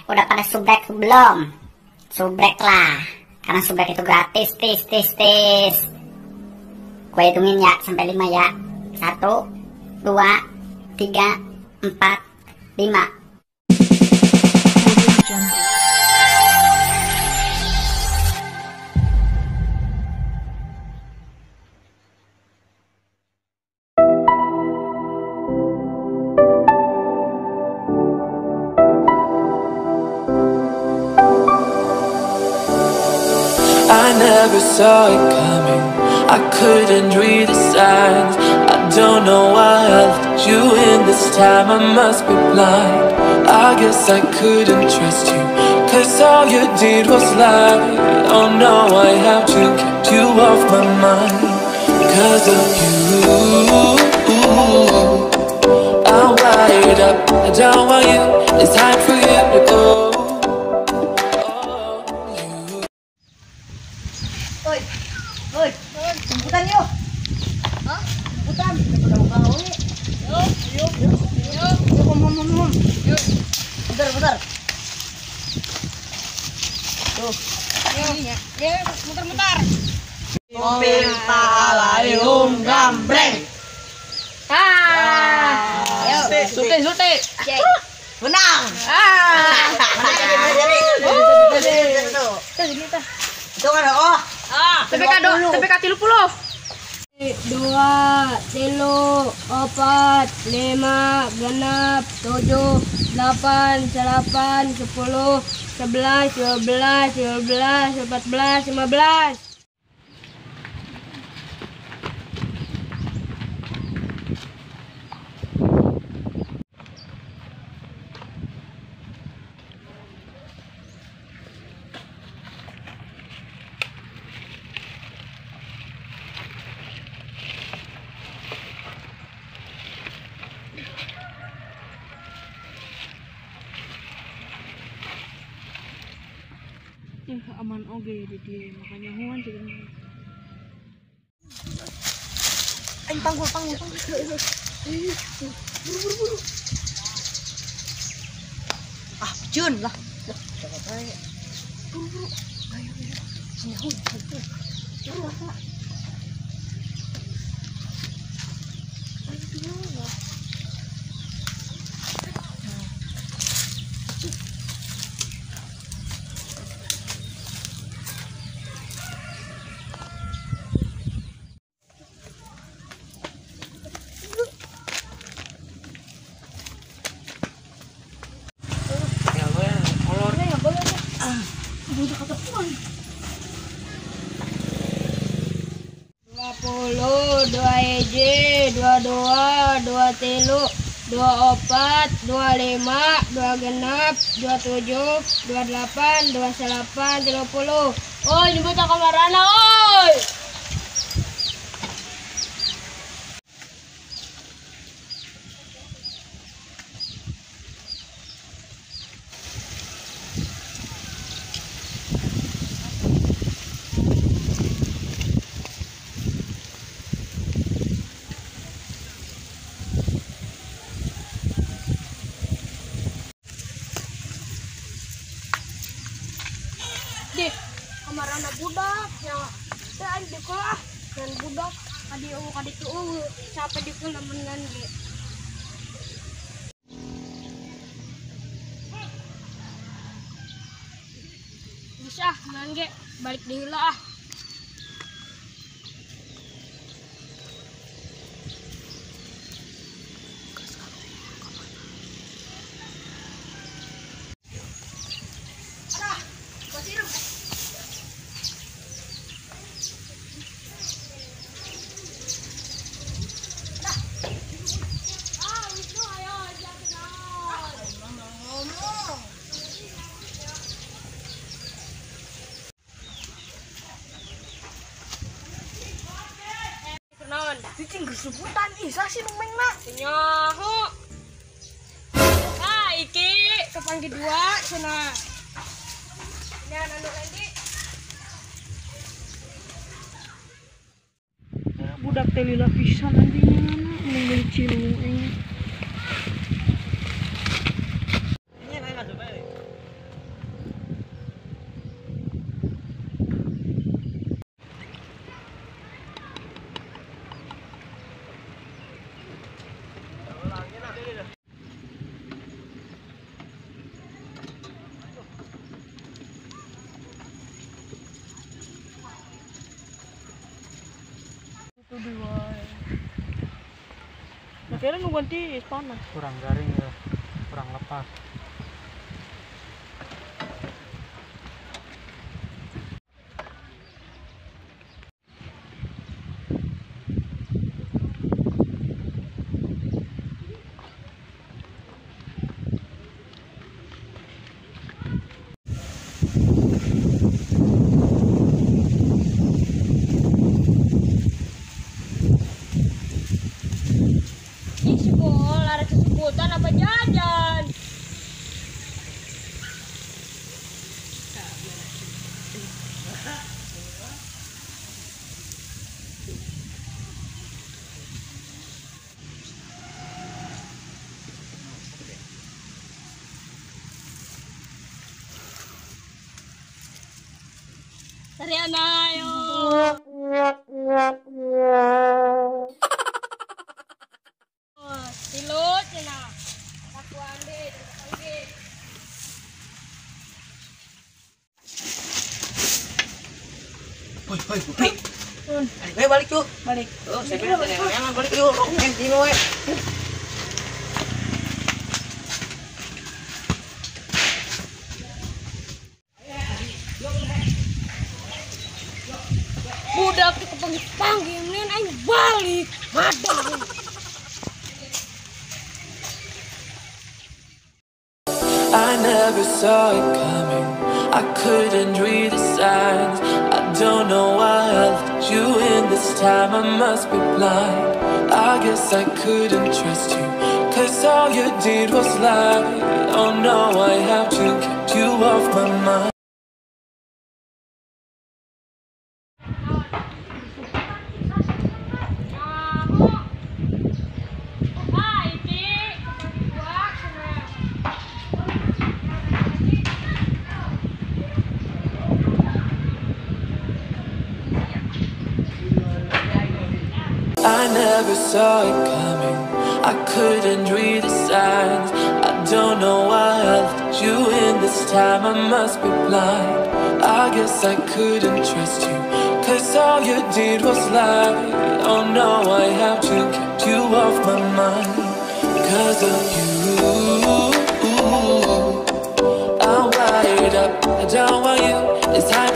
Udah pada subrek belum? Subrek lah, karena subrek itu gratis. Tis. Gue hitungin ya sampai 5 ya. 1, 2, 3, 4, 5. I never saw it coming, I couldn't read the signs. I don't know why I let you in this time, I must be blind. I guess I couldn't trust you, cause all you did was lie. Oh no, I have to get you off my mind. Cause of you, I'm wired up, I don't want you, it's time for you to go. Jemputan yuk. Hah? Jemputan. Udah mau nih. Yuk. Kom. Yuk. Bentar. Tuh. Ya, muter-muter. Mobil talayum gambreng. Yuk. Suti. Menang. Itu kan TPK 30. 2, 3, 4, 5, 6, 7, 8, 10, 11, 12, 14, 15. Aman oke di dia, makanya mohon juga. Panggul. Buru. Jun lah. Buru. Ayo. Sini. Dua EJ, 22, 23, 24, 25, 26, 27, 28, 29, 30. Oh, nyebut kamarana, oi. Kamar anak budak ya dan di sekolah dan budak adik tuh sampai di sekolah menang gitu. Bisa mangge balik deui lah. Cicing gesebutan isa sih numengna. Nyaho. Iki kapan kedua cenah. Ini anu lagi. Budak teh lila pisan anjingna mending cilu ini. Ini enggak coba. Akhirnya nunggu ganti panas. Kurang garing ya, kurang lepas. Apa jajan? Tariana ayo. Tilut cina. Aku ambil. Woi, Putri. Balik tuh. Balik. Oh, saya bilang jangan balik yuk. Sini we. Budak itu kepanggil nen ayo balik. Madang. I never saw it coming. I couldn't read the signs. I don't know why I let you in this time. I must be blind. I guess I couldn't trust you, 'cause all you did was lie. Oh no, I have to get you off my mind. I never saw it coming. I couldn't read the signs. I don't know why I let you in this time. I must be blind. I guess I couldn't trust you, 'cause all you did was lie. Oh no, I have to get you off my mind. Because of you, I'm wired up. I don't want you. It's high.